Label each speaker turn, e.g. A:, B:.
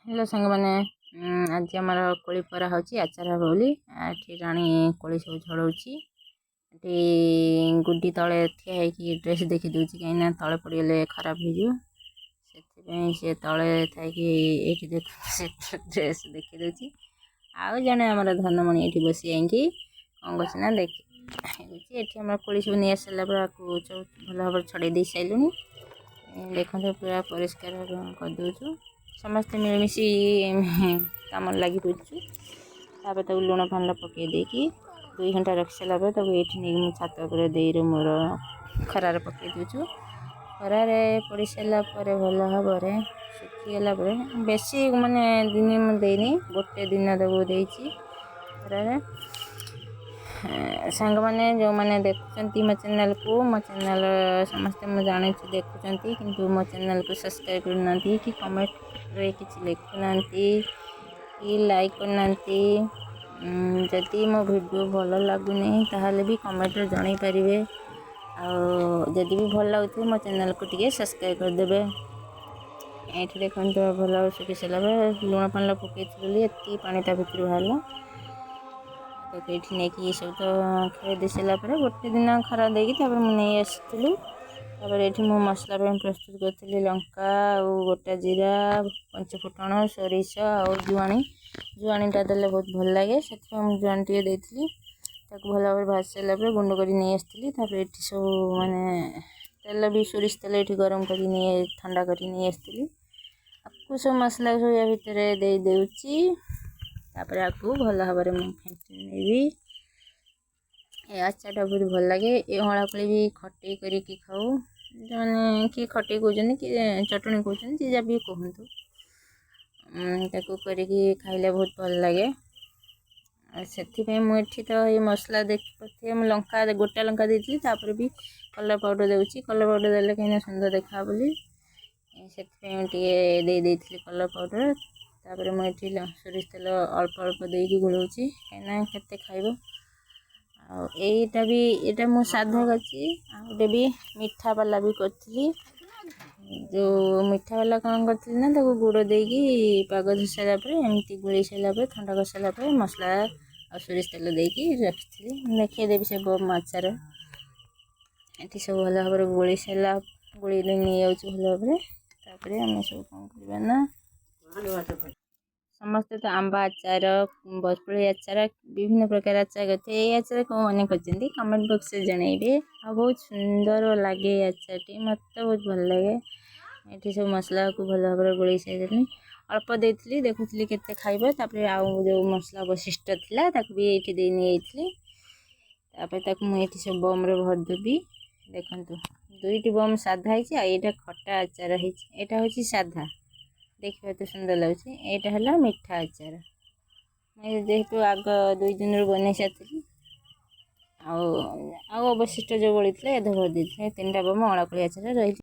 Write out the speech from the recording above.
A: Hello सांग मैंने आज आम कोली परा हो आचार हम बोली एठी राणी कोली सब झड़ाऊँगी गुड्डी तले ठिया ड्रेस देखी दूसरी कहीं तले पड़गले खराब हो से तले थी देख ड्रेस देखी दूसरी आउ जड़े आम धनमणि ये बसी आई कौन करना देखी ये कोली सब नहीं आसारा भल भाव छड़े दे सारूँ देखते पूरा परिष्कार करदे समस्ते मिलमिशी कम लगी पड़ू तब लुण फाण पकई देकी 2 घंटा रख सारा ये नहीं छात पर मोर खरार पकई दूचु खरार पड़ सारा भल भाव सुखीगला बेसी मानने दिन मुझे गोटे दिन तक खरार सांग मैंने जो मैंने देखुं मो चैनल को मो चैनल समस्ते मुझे जानी देखुं किंतु मो चैनल को सब्सक्राइब करना कि कमेंट रे किसी लिखुना कि लाइक करना जदि मो वीडियो भल लगुनि ताहले भी कमेंट रे जणई पारिबे जदि भी भल लगुथे मो चैनल को टिके सब्सक्राइब करदेबे ये देखो भल सुखी सारा लुण पान पकई एति पानी ता भर बाहर तो ये नहीं कि सब तो खाई दे सारा गोटे दिन खरा देगी मुझे आसलु ये मु मसला प्रस्तुत करी लंका गोटा जीरा पंचफुटण सोरिष और जुआणीटा देले बहुत भल लगे से जुआणी टे देती भल भाव भाज सारा गुंड कर नहीं आसती ये सब मानने तेल भी सोरिष तेल ये गरम कर ठंडा कर नहीं आसती आपको सब मसला सब या भितर दे देउची तापर आपको भल भाव में फेंटी ये आचारटा बहुत भल लगे ये हला कोली भी खटे करके खाऊ मैंने किए खटे कहते कि चटणी कहते जी जब भी कहतु करके खाइले बहुत भल लगे से मुझे तो ये मसला देख पारे मुझे लंका गोटा लंका देती भी कलर पाउडर देउची कलर पाउडर देले कहीं सुंदर देखा बोली से दे कलर पाउडर तापर मुझे सोरिष तेल अल्प अल्प देकी गोलाऊँगी कहीं के खाइब आईटा भी यहाँ मु साधा कर भी मीठा वाला भी करी जो मीठा वाला कौन करी ना गुड़ देकी पाग धो सारापर एमती गोल सारापर ठंडा कर सारापर मसला और सोरिष तेल देकी रखी देखदेवी से आचार ये सब भल भाव गोली सारा गोली नहीं जाऊँ भल भाव आम सब कौन करना समस्ते तो आंबा आचार बरकोली आचार विभिन्न प्रकार आचार करते ये आचार कौन मैंने कर कमेंट बॉक्स में जनइबे आ बहुत सुंदर लगे आचार टी मत बहुत भल लगे ये सब मसला को भल भाव गोल सारे अल्प देती देखुली के खाइब आउ जो मसला अवशिष्ट था भी ये नहीं मुझे सब बम भरदेवी देखु 2टी बम साधा है खटा आचार है हूँ साधा देखिए तो सुंदर लगे यहाँ है मीठा आचार जेहेतु आग 2 दिन बन सारी अवशिष्ट जो बड़ी थी भर दी 3टा बम अड़ा कोली आचार रही।